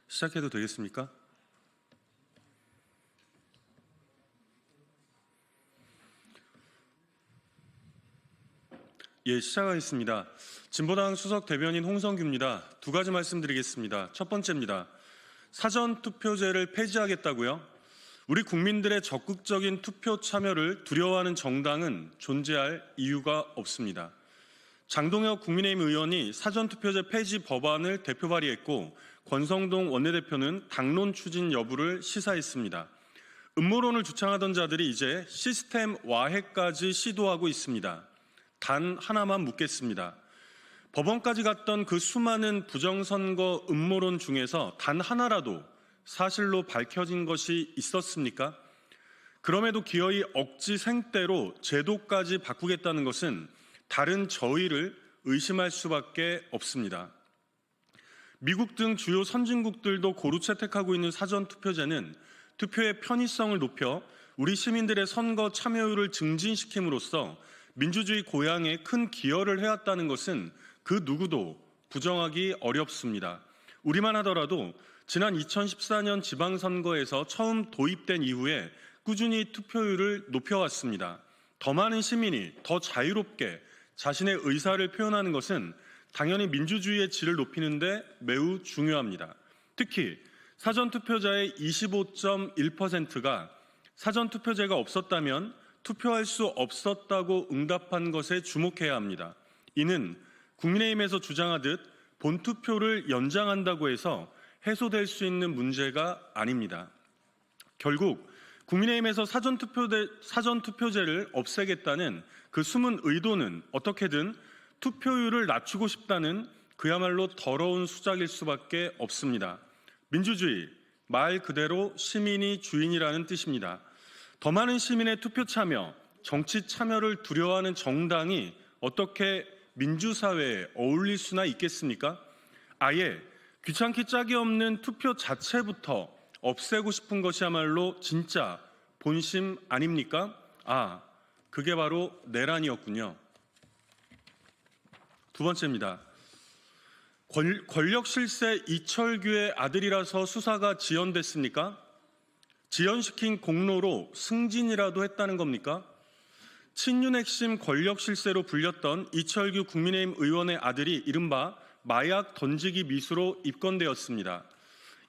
시작해도 되겠습니까? 예, 시작하겠습니다. 진보당 수석 대변인 홍성규입니다. 두 가지 말씀드리겠습니다. 첫 번째입니다. 사전투표제를 폐지하겠다고요? 우리 국민들의 적극적인 투표 참여를 두려워하는 정당은 존재할 이유가 없습니다. 장동혁 국민의힘 의원이 사전투표제 폐지 법안을 대표 발의했고 권성동 원내대표는 당론 추진 여부를 시사했습니다. 음모론을 주창하던 자들이 이제 시스템 와해까지 시도하고 있습니다. 단 하나만 묻겠습니다. 법원까지 갔던 그 수많은 부정선거 음모론 중에서 단 하나라도 사실로 밝혀진 것이 있었습니까? 그럼에도 기어이 억지 생떼로 제도까지 바꾸겠다는 것은 다른 저희를 의심할 수밖에 없습니다. 미국 등 주요 선진국들도 고루 채택하고 있는 사전투표제는 투표의 편의성을 높여 우리 시민들의 선거 참여율을 증진시킴으로써 민주주의 고양에 큰 기여를 해왔다는 것은 그 누구도 부정하기 어렵습니다. 우리만 하더라도 지난 2014년 지방선거에서 처음 도입된 이후에 꾸준히 투표율을 높여왔습니다. 더 많은 시민이 더 자유롭게 자신의 의사를 표현하는 것은 당연히 민주주의의 질을 높이는 데 매우 중요합니다. 특히 사전투표자의 25.1%가 사전투표제가 없었다면 투표할 수 없었다고 응답한 것에 주목해야 합니다. 이는 국민의힘에서 주장하듯 본투표를 연장한다고 해서 해소될 수 있는 문제가 아닙니다. 결국 국민의힘에서 사전투표제를 없애겠다는 그 숨은 의도는 어떻게든 투표율을 낮추고 싶다는 그야말로 더러운 수작일 수밖에 없습니다. 민주주의, 말 그대로 시민이 주인이라는 뜻입니다. 더 많은 시민의 투표 참여, 정치 참여를 두려워하는 정당이 어떻게 민주사회에 어울릴 수나 있겠습니까? 아예 귀찮기 짝이 없는 투표 자체부터 없애고 싶은 것이야말로 진짜 본심 아닙니까? 그게 바로 내란이었군요. 두 번째입니다. 권력 실세 이철규의 아들이라서 수사가 지연됐습니까? 지연시킨 공로로 승진이라도 했다는 겁니까? 친윤 핵심 권력 실세로 불렸던 이철규 국민의힘 의원의 아들이 이른바 마약 던지기 미수로 입건되었습니다.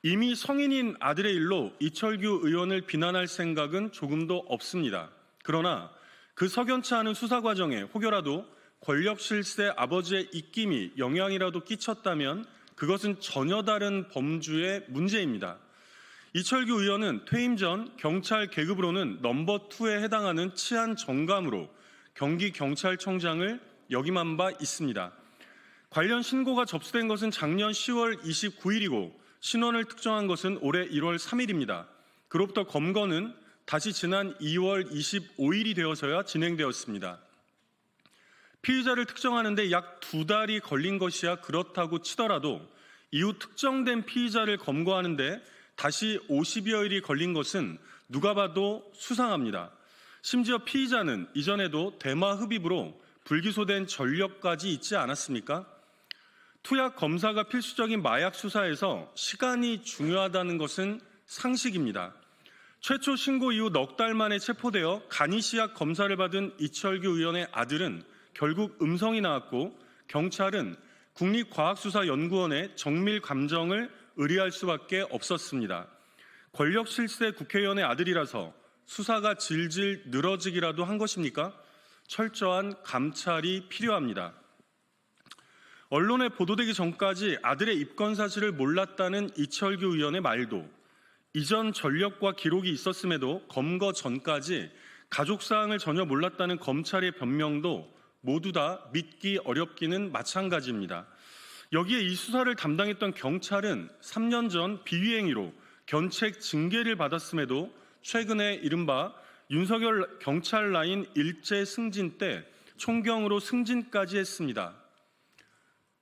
이미 성인인 아들의 일로 이철규 의원을 비난할 생각은 조금도 없습니다. 그러나 그 석연치 않은 수사 과정에 혹여라도 권력 실세 아버지의 입김이 영향이라도 끼쳤다면 그것은 전혀 다른 범주의 문제입니다. 이철규 의원은 퇴임 전 경찰 계급으로는 넘버 2에 해당하는 치안 정감으로 경기경찰청장을 역임한 바 있습니다. 관련 신고가 접수된 것은 작년 10월 29일이고 신원을 특정한 것은 올해 1월 3일입니다. 그로부터 검거는 다시 지난 2월 25일이 되어서야 진행되었습니다. 피의자를 특정하는 데 약 2달이 걸린 것이야 그렇다고 치더라도 이후 특정된 피의자를 검거하는 데 다시 50여일이 걸린 것은 누가 봐도 수상합니다. 심지어 피의자는 이전에도 대마 흡입으로 불기소된 전력까지 있지 않았습니까? 투약 검사가 필수적인 마약 수사에서 시간이 중요하다는 것은 상식입니다. 최초 신고 이후 넉 달 만에 체포되어 간이시약 검사를 받은 이철규 의원의 아들은 결국 음성이 나왔고 경찰은 국립과학수사연구원의 정밀 감정을 의뢰할 수밖에 없었습니다. 권력 실세 국회의원의 아들이라서 수사가 질질 늘어지기라도 한 것입니까? 철저한 감찰이 필요합니다. 언론에 보도되기 전까지 아들의 입건 사실을 몰랐다는 이철규 의원의 말도 이전 전력과 기록이 있었음에도 검거 전까지 가족 사항을 전혀 몰랐다는 검찰의 변명도 모두 다 믿기 어렵기는 마찬가지입니다. 여기에 이 수사를 담당했던 경찰은 3년 전 비위행위로 견책 징계를 받았음에도 최근에 이른바 윤석열 경찰 라인 일제 승진 때 총경으로 승진까지 했습니다.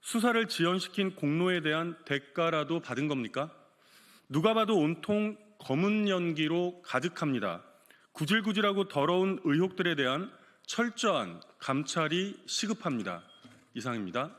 수사를 지연시킨 공로에 대한 대가라도 받은 겁니까? 누가 봐도 온통 검은 연기로 가득합니다. 구질구질하고 더러운 의혹들에 대한 철저한 감찰이 시급합니다. 이상입니다.